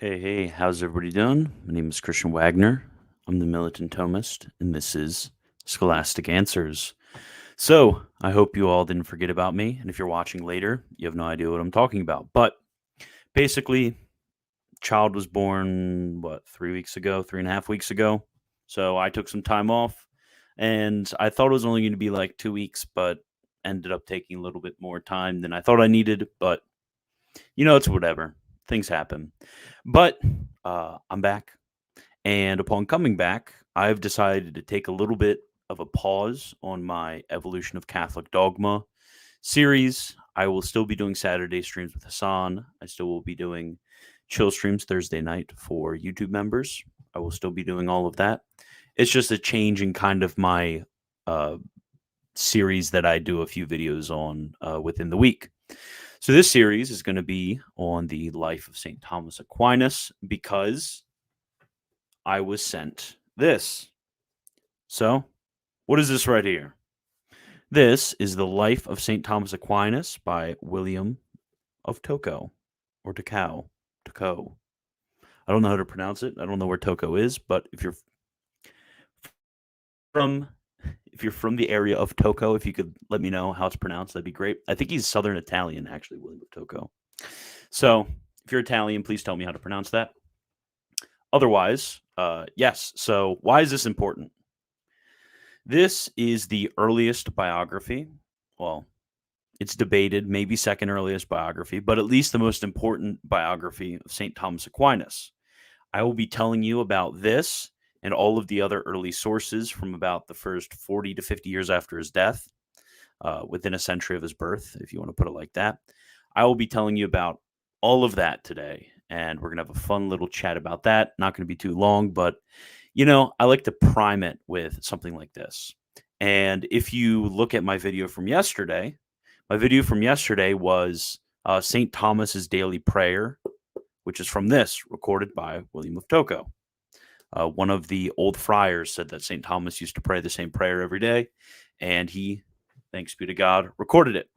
Hey, how's everybody doing? My name is Christian Wagner. I'm the Militant Thomist, and this is Scholastic Answers. So, I hope you all didn't forget about me, and if you're watching later, you have no idea what I'm talking about. But basically, child was born, 3 weeks ago, 3.5 weeks ago. So, I took some time off, and I thought it was only going to be like 2 weeks, but ended up taking a little bit more time than I thought I needed. But, it's whatever. Things happen. But I'm back. And upon coming back, I've decided to take a little bit of a pause on my Evolution of Catholic Dogma series. I will still be doing Saturday streams with Hassan. I still will be doing chill streams Thursday night for YouTube members. I will still be doing all of that. It's just a change in kind of my uh, series that I do a few videos on within the week. So this series is going to be on the life of St. Thomas Aquinas because I was sent this. So, what is this right here? This is The Life of St. Thomas Aquinas by William of Tocco, or Tocco. I don't know how to pronounce it. I don't know where Tocco is, but from if you're from the area of Tocco, if you could let me know how it's pronounced, that'd be great. I think he's Southern Italian, actually, William of Tocco. So, if you're Italian, please tell me how to pronounce that. Otherwise, yes. So, why is this important? This is the earliest biography. Well, it's debated, maybe second earliest biography, but at least the most important biography of St. Thomas Aquinas. I will be telling you about this and all of the other early sources from about the first 40 to 50 years after his death, within a century of his birth, if you want to put it like that. I will be telling you about all of that today, and we're going to have a fun little chat about that. Not going to be too long, but I like to prime it with something like this. And if you look at my video from yesterday, was St. Thomas's Daily Prayer, which is from this, recorded by William of Tocco. One of the old friars said that St. Thomas used to pray the same prayer every day, and he, thanks be to God, recorded it.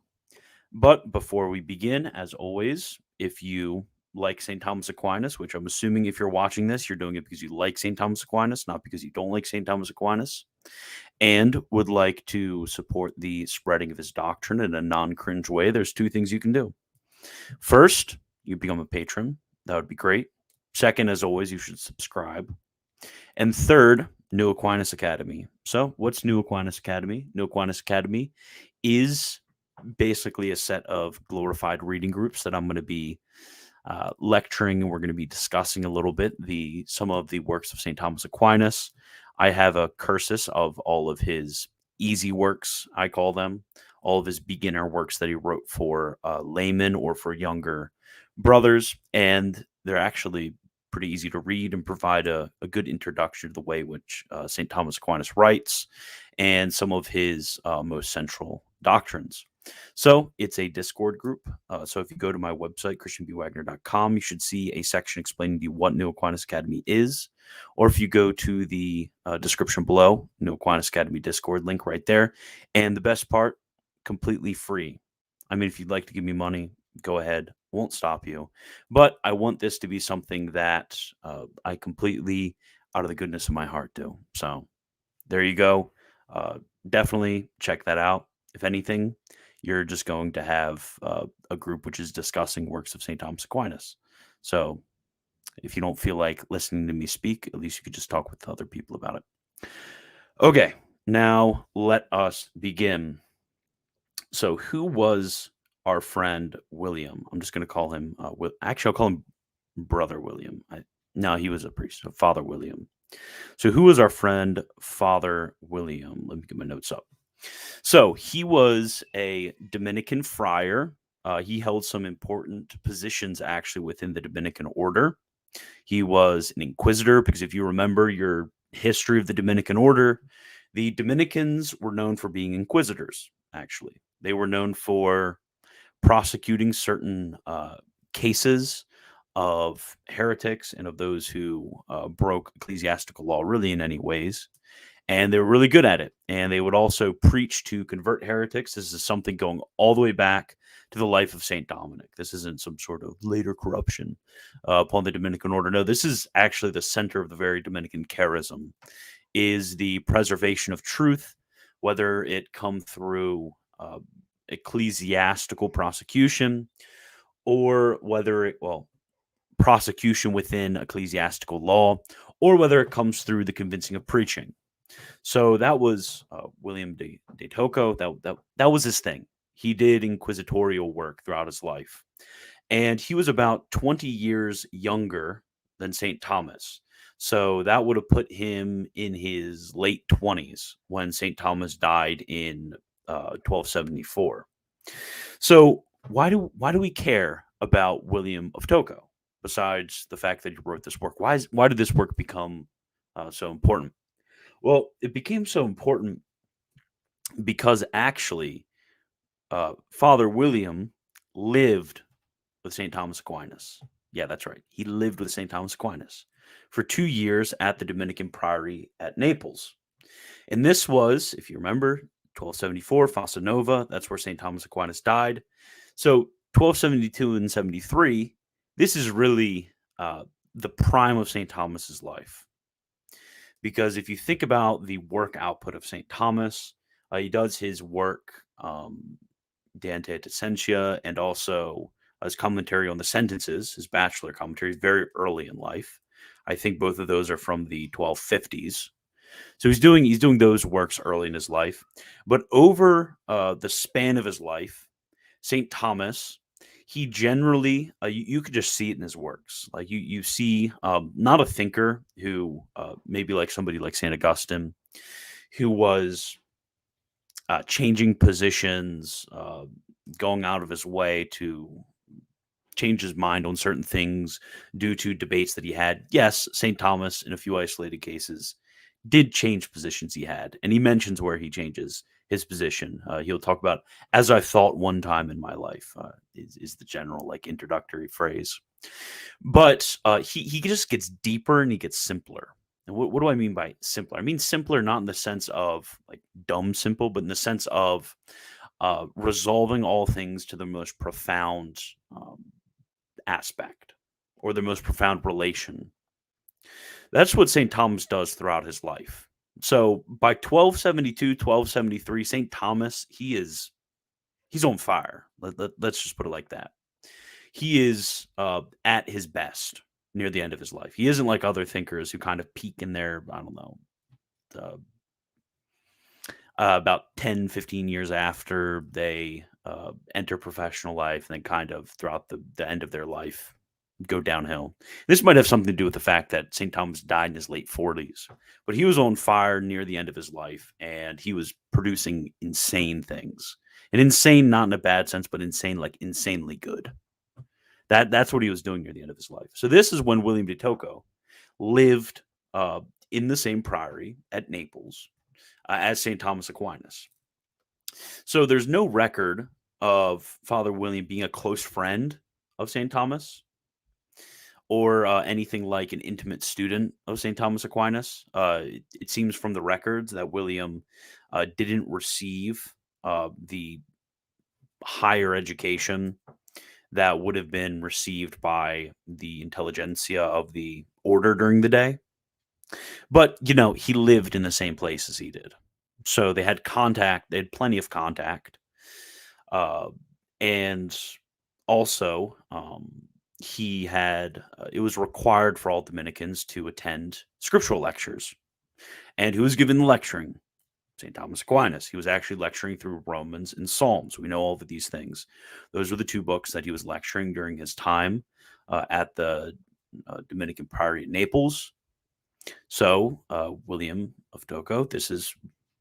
But before we begin, as always, if you like St. Thomas Aquinas, which I'm assuming if you're watching this, you're doing it because you like St. Thomas Aquinas, not because you don't like St. Thomas Aquinas, and would like to support the spreading of his doctrine in a non-cringe way, there's two things you can do. First, you become a patron. That would be great. Second, as always, you should subscribe. And third, New Aquinas Academy. So what's New Aquinas Academy? New Aquinas Academy is basically a set of glorified reading groups that I'm going to be lecturing, and we're going to be discussing a little bit some of the works of St. Thomas Aquinas. I have a cursus of all of his easy works, I call them, all of his beginner works that he wrote for laymen or for younger brothers, and they're actually pretty easy to read and provide a good introduction to the way which St. Thomas Aquinas writes and some of his most central doctrines. So it's a Discord group. So if you go to my website, christianbwagner.com, you should see a section explaining to you what New Aquinas Academy is. Or if you go to the description below, New Aquinas Academy Discord link right there. And the best part, completely free. I mean, if you'd like to give me money, go ahead. Won't stop you. But I want this to be something that I completely, out of the goodness of my heart, do. So there you go. Definitely check that out. If anything, you're just going to have a group which is discussing works of St. Thomas Aquinas. So if you don't feel like listening to me speak, at least you could just talk with other people about it. Okay, now let us begin. So who was our friend William? I'm just going to call him, actually, I'll call him Brother William. No, he was a priest, so Father William. So who was our friend Father William? Let me get my notes up. So he was a Dominican friar. He held some important positions actually within the Dominican order. He was an inquisitor because if you remember your history of the Dominican order, the Dominicans were known for being inquisitors, actually. They were known for prosecuting certain cases of heretics and of those who broke ecclesiastical law really in any ways. and they were really good at it. And they would also preach to convert heretics. This is something going all the way back to the life of Saint Dominic. This isn't some sort of later corruption upon the Dominican order. No, this is actually the center of the very Dominican charism, is the preservation of truth, whether it come through ecclesiastical prosecution, or whether it, well, prosecution within ecclesiastical law, or whether it comes through the convincing of preaching. So that was William de Tocco. That was his thing. He did inquisitorial work throughout his life, and he was about 20 years younger than St. Thomas. So that would have put him in his late 20s when St. Thomas died in 1274. So why do we care about William of Tocco, besides the fact that he wrote this work? Why did this work become so important? Well, it became so important because actually, Father William lived with St. Thomas Aquinas. Yeah, that's right. He lived with St. Thomas Aquinas for 2 years at the Dominican Priory at Naples. And this was, if you remember, 1274, Fossa Nova. That's where St. Thomas Aquinas died. So 1272 and 73, this is really the prime of St. Thomas's life. Because if you think about the work output of St. Thomas, he does his work, De Ante et Essentia, and also his commentary on the sentences, his bachelor commentaries, very early in life. I think both of those are from the 1250s. So he's doing those works early in his life. But over the span of his life, St. Thomas, he generally, you could just see it in his works. Like you see, not a thinker who maybe like somebody like St. Augustine, who was changing positions, going out of his way to change his mind on certain things due to debates that he had. Yes, St. Thomas, in a few isolated cases, did change positions he had. And he mentions where he changes his position. He'll talk about, as I thought one time in my life, is the general like introductory phrase. But he just gets deeper and he gets simpler. And what do I mean by simpler? I mean simpler not in the sense of like dumb simple, but in the sense of resolving all things to the most profound aspect or the most profound relation. That's what St. Thomas does throughout his life. So by 1272, 1273, St. Thomas, he's on fire. Let's just put it like that. He is at his best near the end of his life. He isn't like other thinkers who kind of peak in their, I don't know, about 10, 15 years after they enter professional life, and then kind of throughout the end of their life go downhill. This might have something to do with the fact that St. Thomas died in his late 40s, but he was on fire near the end of his life, and he was producing insane things. And insane, not in a bad sense, but insane, like insanely good. That's what he was doing near the end of his life. So this is when William de Tocco lived in the same priory at Naples as St. Thomas Aquinas. So there's no record of Father William being a close friend of St. Thomas or anything like an intimate student of St. Thomas Aquinas. It seems from the records that William didn't receive the higher education that would have been received by the intelligentsia of the order during the day. But, he lived in the same place as he did. So they had contact, they had plenty of contact. And also, he had, it was required for all Dominicans to attend scriptural lectures. And who was given the lecturing? St. Thomas Aquinas. He was actually lecturing through Romans and Psalms. We know all of these things. Those were the two books that he was lecturing during his time at the Dominican Priory at Naples. So William of Tocco, this is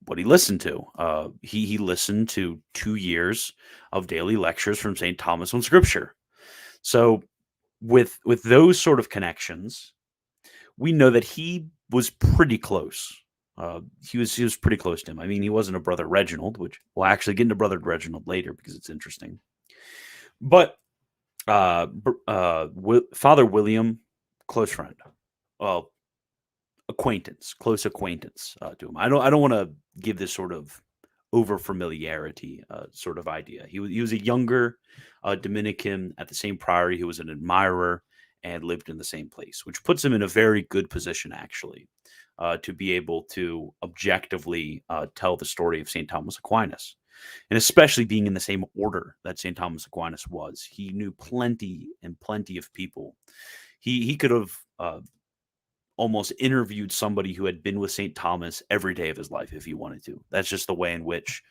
what he listened to. He listened to 2 years of daily lectures from St. Thomas on Scripture. So with those sort of connections, we know that he was pretty close. He was pretty close to him. I mean, he wasn't a brother Reginald, which we'll actually get into brother Reginald later because it's interesting. But Father William, close friend. Well, close acquaintance to him. I don't want to give this sort of over familiarity sort of idea. He was a younger Dominican at the same priory. He was an admirer and lived in the same place, which puts him in a very good position actually to be able to objectively tell the story of St. Thomas Aquinas. And especially being in the same order that St. Thomas Aquinas was, he knew plenty and plenty of people. He could have almost interviewed somebody who had been with St. Thomas every day of his life if he wanted to. That's just the way in which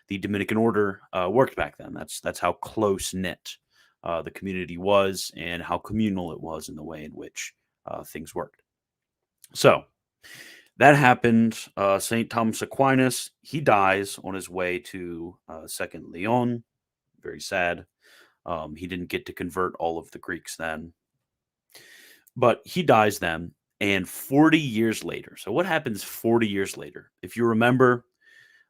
the Dominican order worked back then. That's how close knit the community was and how communal it was in the way in which things worked. So that happened. St. Thomas Aquinas, he dies on his way to Second Leon. Very sad. He didn't get to convert all of the Greeks then. But he dies then. And 40 years later, so what happens 40 years later? If you remember,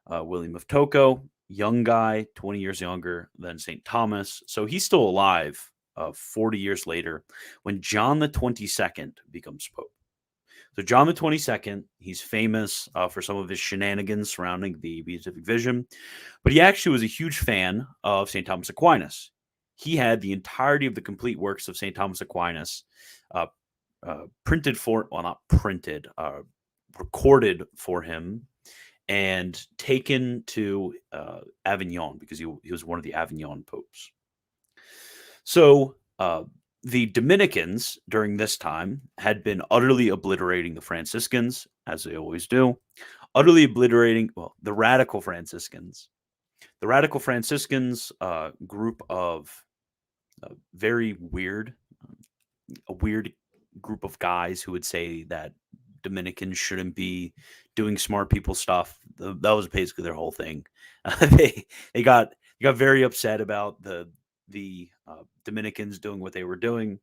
William of Tocco, young guy, 20 years younger than St. Thomas. So he's still alive 40 years later when John the 22nd becomes Pope. So John the 22nd, he's famous for some of his shenanigans surrounding the beatific vision, but he actually was a huge fan of St. Thomas Aquinas. He had the entirety of the complete works of St. Thomas Aquinas recorded for him and taken to Avignon because he was one of the Avignon popes. So the Dominicans during this time had been utterly obliterating the Franciscans, as they always do, utterly obliterating, the radical Franciscans. The radical Franciscans, group of very weird, a weird group of guys who would say that Dominicans shouldn't be doing smart people stuff. That was basically their whole thing. They got very upset about the Dominicans doing what they were doing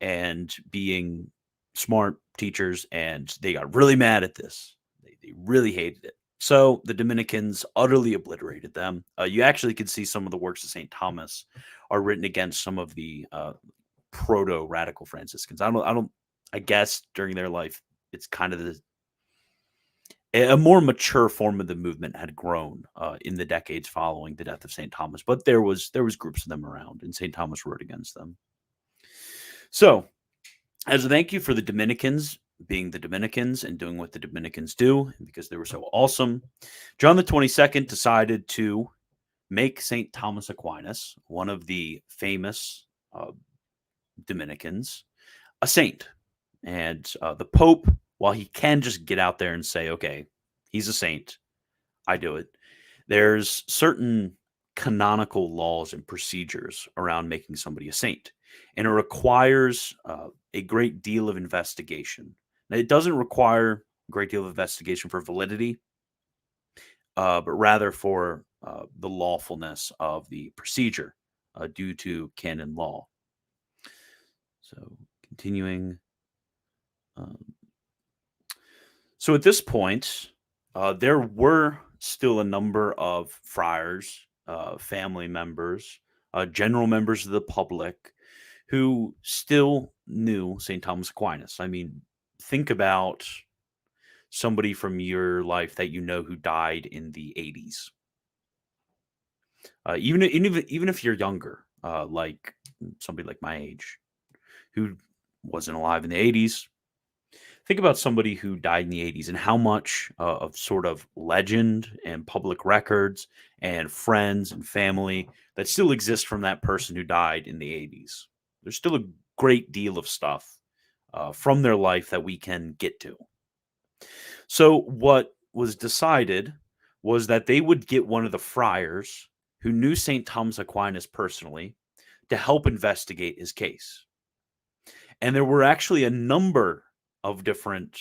and being smart teachers, and they got really mad at this. They really hated it. So the Dominicans utterly obliterated them. You actually could see some of the works of St. Thomas are written against some of the proto-radical Franciscans. I guess during their life, it's kind of a more mature form of the movement had grown in the decades following the death of St. Thomas, but there was groups of them around, and St. Thomas wrote against them. So, as a thank you for the Dominicans being the Dominicans and doing what the Dominicans do, and because they were so awesome, John the 22nd decided to make St. Thomas Aquinas, one of the famous Dominicans, a saint. And the Pope, while he can just get out there and say, okay, he's a saint, I do it, there's certain canonical laws and procedures around making somebody a saint. And it requires a great deal of investigation. Now, it doesn't require a great deal of investigation for validity, but rather for the lawfulness of the procedure due to canon law. So, continuing. So at this point, there were still a number of friars, family members, general members of the public who still knew St. Thomas Aquinas. I mean, think about somebody from your life that you know who died in the 80s. Even if you're younger, like somebody like my age, who wasn't alive in the 80s, think about somebody who died in the 80s and how much of sort of legend and public records and friends and family that still exists from that person who died in the 80s. There's still a great deal of stuff from their life that we can get to. So what was decided was that they would get one of the friars who knew St. Thomas Aquinas personally to help investigate his case. And there were actually a number of different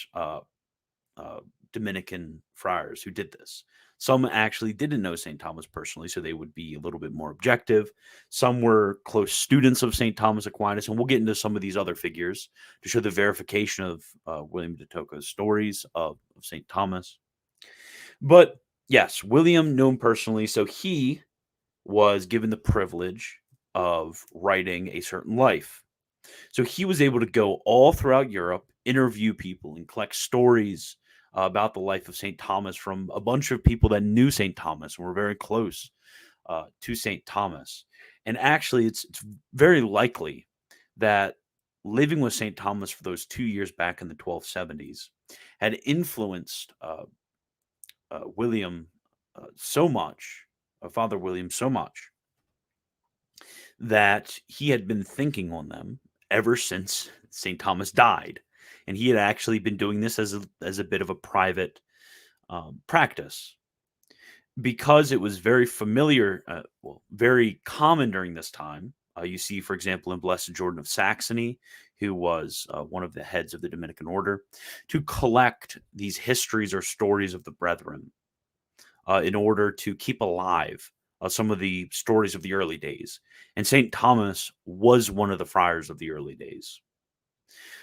Dominican friars who did this. Some actually didn't know St. Thomas personally, so they would be a little bit more objective. Some were close students of St. Thomas Aquinas, and we'll get into some of these other figures to show the verification of William de Tocco's stories of St. Thomas. But yes, William knew him personally, so he was given the privilege of writing a certain life. So he was able to go all throughout Europe, interview people and collect stories about the life of St. Thomas from a bunch of people that knew St. Thomas and were very close to St. Thomas. And actually, it's very likely that living with St. Thomas for those 2 years back in the 1270s had influenced William so much, Father William so much, that he had been thinking on them ever since St. Thomas died. And he had actually been doing this as a bit of a private practice because it was very familiar, very common during this time. You see, for example, in Blessed Jordan of Saxony, who was one of the heads of the Dominican order, to collect these histories or stories of the brethren in order to keep alive some of the stories of the early days. And St. Thomas was one of the friars of the early days.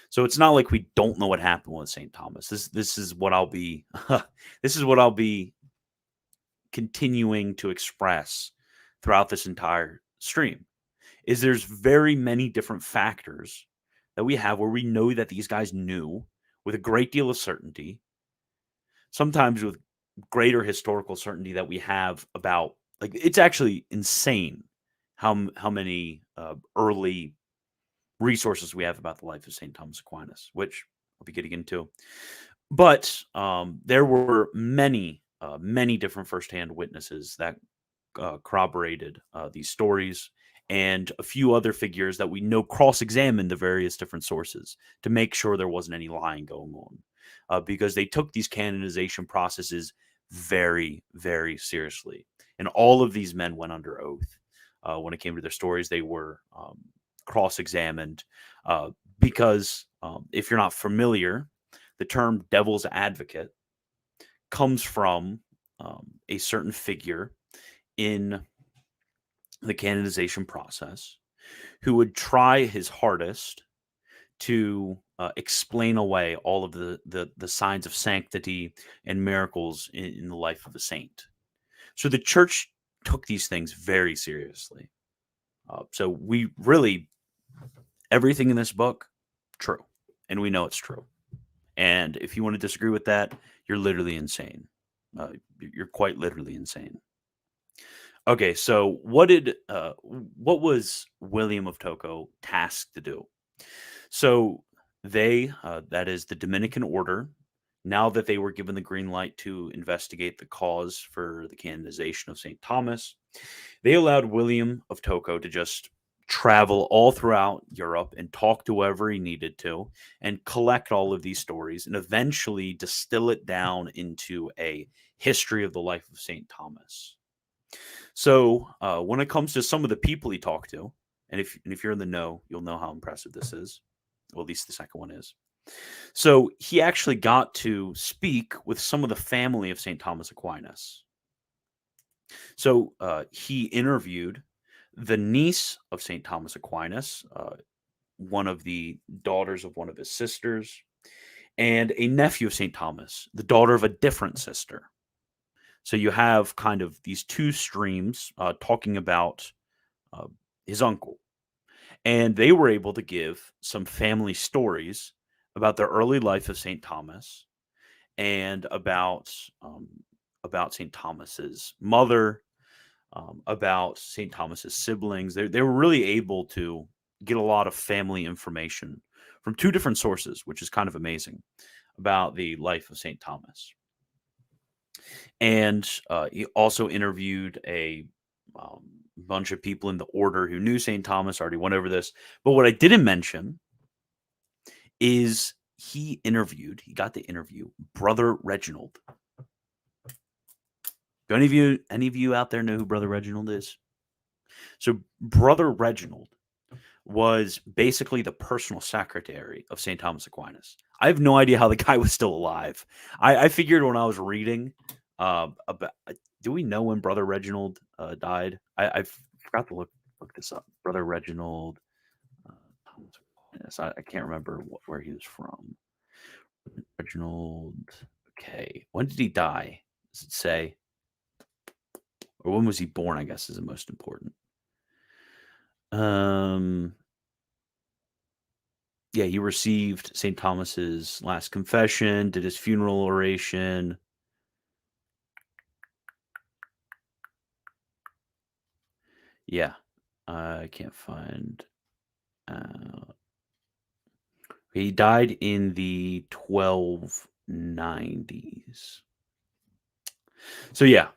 So it's not like we don't know what happened with St. Thomas. This is what I'll be this is what I'll be continuing to express throughout this entire stream. Is there's very many different factors that we have where we know that these guys knew with a great deal of certainty, sometimes with greater historical certainty that we have about, like, it's actually insane how many early resources we have about the life of St. Thomas Aquinas, which I'll be getting into. But there were many different firsthand witnesses that corroborated these stories, and a few other figures that we know cross-examined the various different sources to make sure there wasn't any lying going on, because they took these canonization processes very, very seriously. And all of these men went under oath. When it came to their stories, they were cross-examined because if you're not familiar, the term devil's advocate comes from a certain figure in the canonization process who would try his hardest to explain away all of the signs of sanctity and miracles in the life of a saint. So the church took these things very seriously. So we really, everything in this book, true. And we know it's true. And if you want to disagree with that, you're literally insane. You're quite literally insane. Okay, so what was William of Tocco tasked to do? So they, that is the Dominican order, now that they were given the green light to investigate the cause for the canonization of St. Thomas, they allowed William of Tocco to just travel all throughout Europe and talk to whoever he needed to and collect all of these stories and eventually distill it down into a history of the life of St. Thomas. So when it comes to some of the people he talked to, and if you're in the know, you'll know how impressive this is. Well, at least the second one is. So he actually got to speak with some of the family of St. Thomas Aquinas. So he interviewed the niece of St. Thomas Aquinas, one of the daughters of one of his sisters, and a nephew of St. Thomas, the daughter of a different sister. So you have kind of these two streams talking about his uncle. And they were able to give some family stories about the early life of St. Thomas and about St. Thomas's mother, about St. Thomas's siblings. They were really able to get a lot of family information from two different sources, which is kind of amazing, about the life of St. Thomas. And he also interviewed a bunch of people in the order who knew St. Thomas. Already went over this. But what I didn't mention is he got to interview Brother Reginald. Do any of you out there know who Brother Reginald is? So Brother Reginald was basically the personal secretary of St. Thomas Aquinas. I have no idea how the guy was still alive. I figured when I was reading about, do we know when Brother Reginald died? I forgot to look this up. Brother Reginald, Thomas Aquinas. I can't remember where he was from. Reginald. Okay, when did he die? Does it say? Or when was he born? I guess is the most important. Yeah, he received St. Thomas's last confession, did his funeral oration. Yeah, I can't find. Uh, he died in the 1290s. So yeah,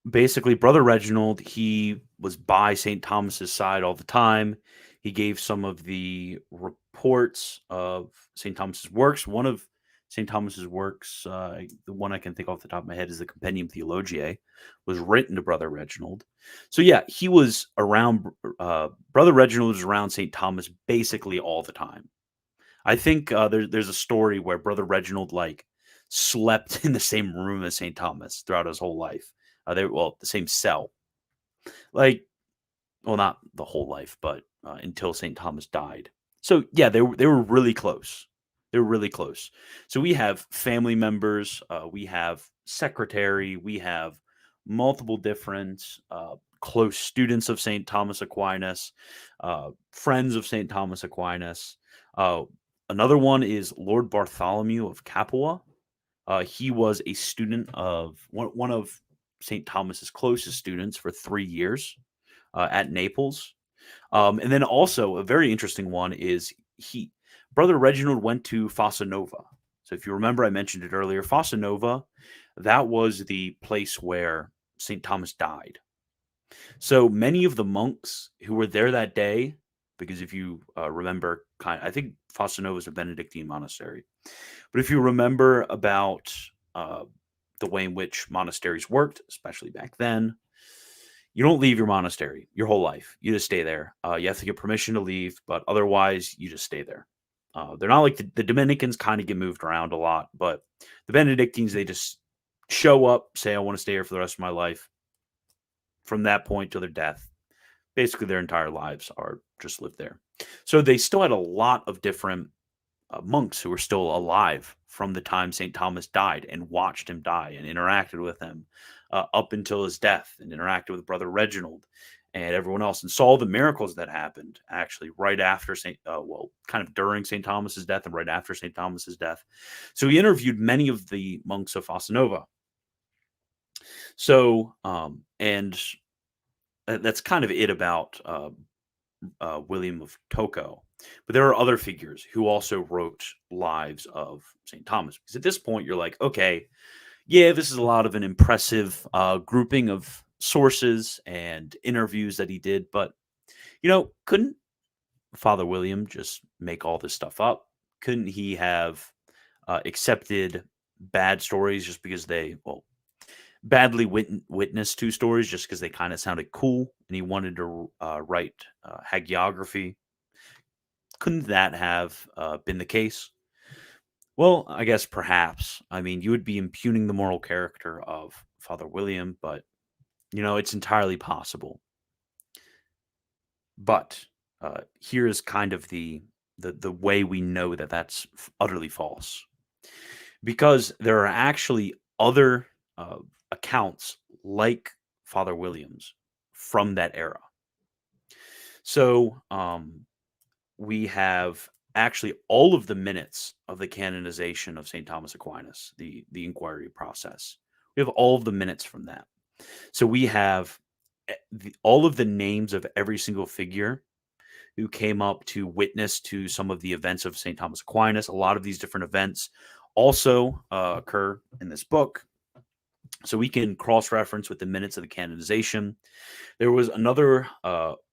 basically, Brother Reginald, he was by St. Thomas's side all the time. He gave some of the reports of St. Thomas's works. One of St. Thomas's works, the one I can think off the top of my head is the Compendium Theologiae, was written to Brother Reginald. So yeah, he was around. Brother Reginald was around St. Thomas basically all the time. I think there's a story where Brother Reginald like slept in the same room as St. Thomas throughout his whole life. The same cell, like, well, not the whole life, but until St. Thomas died. So yeah, they were really close. They were really close. So we have family members, we have secretary, we have multiple different close students of St. Thomas Aquinas, friends of St. Thomas Aquinas. Uh, Another one is Lord Bartholomew of Capua. He was a student of one of St. Thomas's closest students for 3 years at Naples. And then also a very interesting one is Brother Reginald went to Fossa Nova. So if you remember, I mentioned it earlier. Fossa Nova, that was the place where St. Thomas died. So many of the monks who were there that day, because if you remember, I think Fossa Nova is a Benedictine monastery. But if you remember about the way in which monasteries worked, especially back then, you don't leave your monastery your whole life. You just stay there. You have to get permission to leave, but otherwise, you just stay there. They're not like the Dominicans kind of get moved around a lot, but the Benedictines, they just show up, say, I want to stay here for the rest of my life. From that point to their death, basically their entire lives are just lived there. So they still had a lot of different monks who were still alive from the time St. Thomas died and watched him die and interacted with him up until his death and interacted with Brother Reginald and everyone else and saw the miracles that happened actually right after kind of during St. Thomas's death and right after St. Thomas's death. So he interviewed many of the monks of Fossa Nova. So, and that's kind of it about William of Tocco. But there are other figures who also wrote lives of St. Thomas. Because at this point, you're like, okay, yeah, this is a lot of an impressive grouping of sources and interviews that he did. But, couldn't Father William just make all this stuff up? Couldn't he have accepted bad stories just because badly witnessed two stories just because they kind of sounded cool and he wanted to write hagiography? Couldn't that have been the case? Well, I guess perhaps. I mean, you would be impugning the moral character of Father William, but it's entirely possible. But here is kind of the way we know that that's utterly false, because there are actually other accounts like Father William's from that era. So we have actually all of the minutes of the canonization of St. Thomas Aquinas, the inquiry process. We have all of the minutes from that. So we have all of the names of every single figure who came up to witness to some of the events of St. Thomas Aquinas. A lot of these different events also occur in this book. So we can cross-reference with the minutes of the canonization. There was another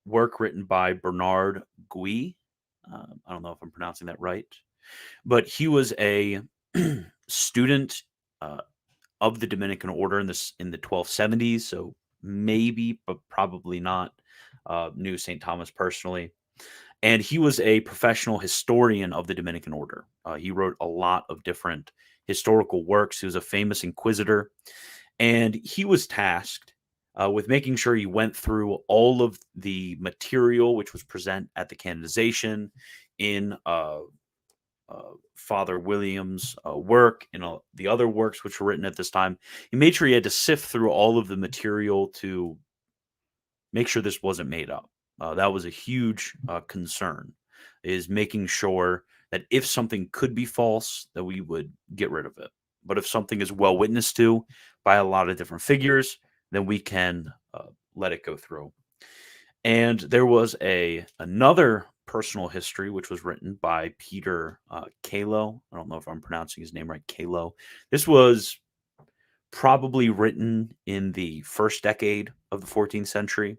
work written by Bernard Gui. I don't know if I'm pronouncing that right, but he was a student of the Dominican order in the 1270s. So maybe, but probably not, knew St. Thomas personally. And he was a professional historian of the Dominican order. He wrote a lot of different historical works. He was a famous inquisitor. And he was tasked with making sure he went through all of the material which was present at the canonization in Father William's work and the other works which were written at this time. He made sure he had to sift through all of the material to make sure this wasn't made up. That was a huge concern is making sure that if something could be false, that we would get rid of it. But if something is well witnessed to by a lot of different figures, then we can let it go through. And there was another personal history which was written by Peter Kalo. I don't know if I'm pronouncing his name right. Kalo. This was probably written in the first decade of the 14th century.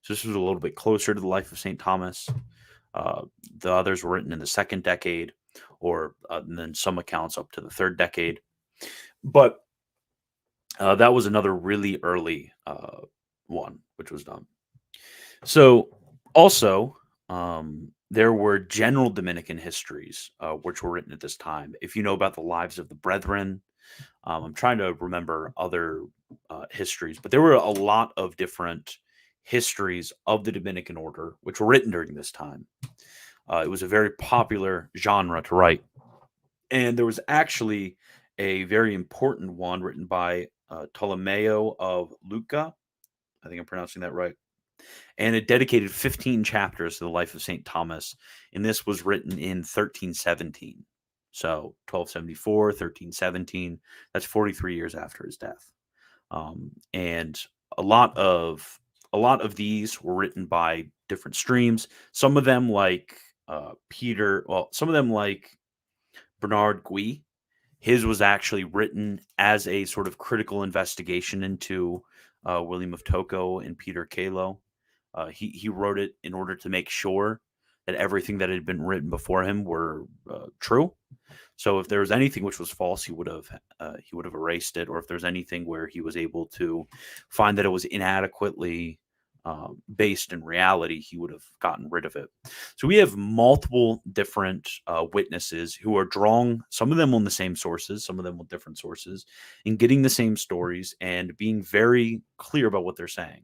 So this was a little bit closer to the life of St. Thomas. The others were written in the second decade, or and then some accounts up to the third decade. But that was another really early one, which was done. So also, there were general Dominican histories, which were written at this time. If you know about the lives of the brethren, I'm trying to remember other histories, but there were a lot of different histories of the Dominican order, which were written during this time. It was a very popular genre to write. And there was actually a very important one written by Talome of Luca. I think I'm pronouncing that right. And it dedicated 15 chapters to the life of St. Thomas. And this was written in 1317. So 1274, 1317. That's 43 years after his death. And a lot of these were written by different streams. Some of them like some of them like Bernard Gui. His was actually written as a sort of critical investigation into William of Tocco and Peter Kalo. He wrote it in order to make sure that everything that had been written before him were true. So if there was anything which was false, he would have erased it, or if there's anything where he was able to find that it was inadequately based in reality, he would have gotten rid of it. So we have multiple different witnesses who are drawing, some of them on the same sources, some of them with different sources, and getting the same stories and being very clear about what they're saying.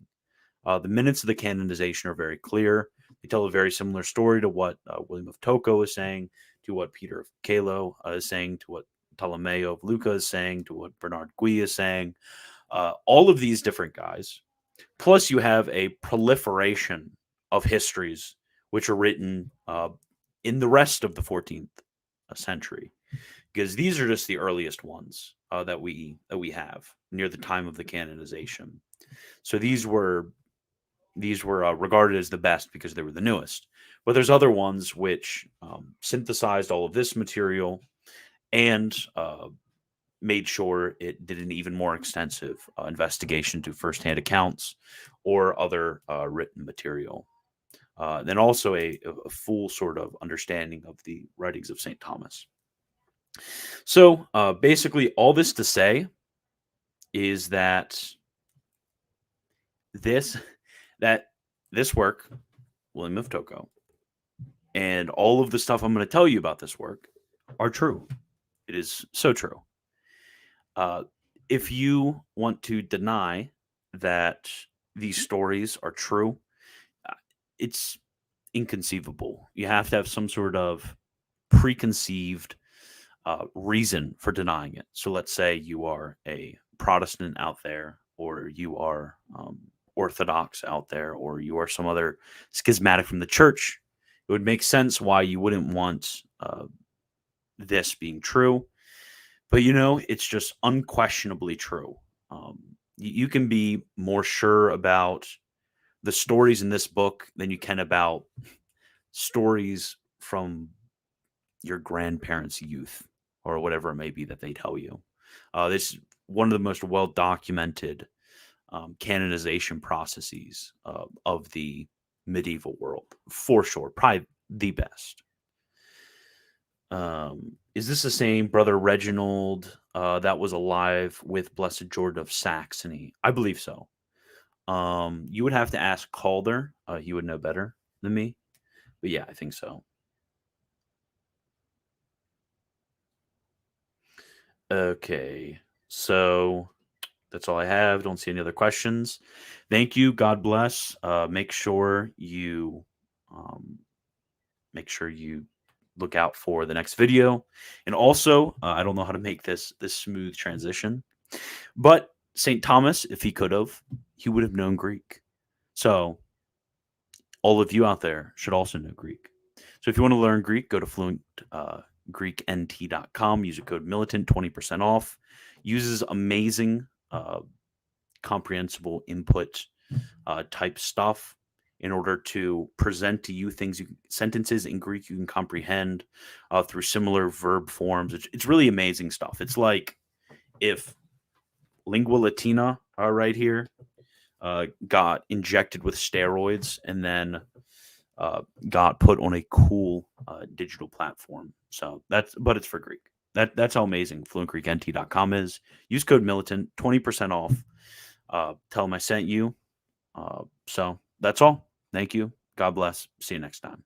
The minutes of the canonization are very clear. They tell a very similar story to what William of Tocco is saying, to what Peter of Kalo is saying, to what Talome of Luca is saying, to what Bernard Gui is saying. All of these different guys. Plus, you have a proliferation of histories which are written in the rest of the 14th century, because these are just the earliest ones that we have near the time of the canonization. So these were regarded as the best because they were the newest. But there's other ones which synthesized all of this material and made sure it did an even more extensive investigation to firsthand accounts or other written material. Then also a full sort of understanding of the writings of St. Thomas. So basically, all this to say is that this work, William of Tocco, and all of the stuff I'm going to tell you about this work are true. It is so true. If you want to deny that these stories are true, it's inconceivable. You have to have some sort of preconceived reason for denying it. So let's say you are a Protestant out there, or you are Orthodox out there, or you are some other schismatic from the church. It would make sense why you wouldn't want this being true. But, it's just unquestionably true. You can be more sure about the stories in this book than you can about stories from your grandparents' youth or whatever it may be that they tell you. This is one of the most well-documented canonization processes of the medieval world, for sure. Probably the best. Is this the same brother Reginald that was alive with Blessed George of Saxony? I believe so. You would have to ask Calder. He would know better than me. But yeah, I think so. Okay. So that's all I have. Don't see any other questions. Thank you. God bless. Make sure you look out for the next video. And also, I don't know how to make this smooth transition, but St. Thomas, if he could have, he would have known Greek. So all of you out there should also know Greek. So if you want to learn Greek, go to fluentgreeknt.com. Use the code militant, 20% off. Uses amazing comprehensible input type stuff in order to present to you sentences in Greek you can comprehend through similar verb forms. It's really amazing stuff. It's like if Lingua Latina right here got injected with steroids and then got put on a cool digital platform. So but it's for Greek. That's how amazing fluentgreeknt.com is. Use code militant, 20% off. Tell them I sent you. So that's all. Thank you. God bless. See you next time.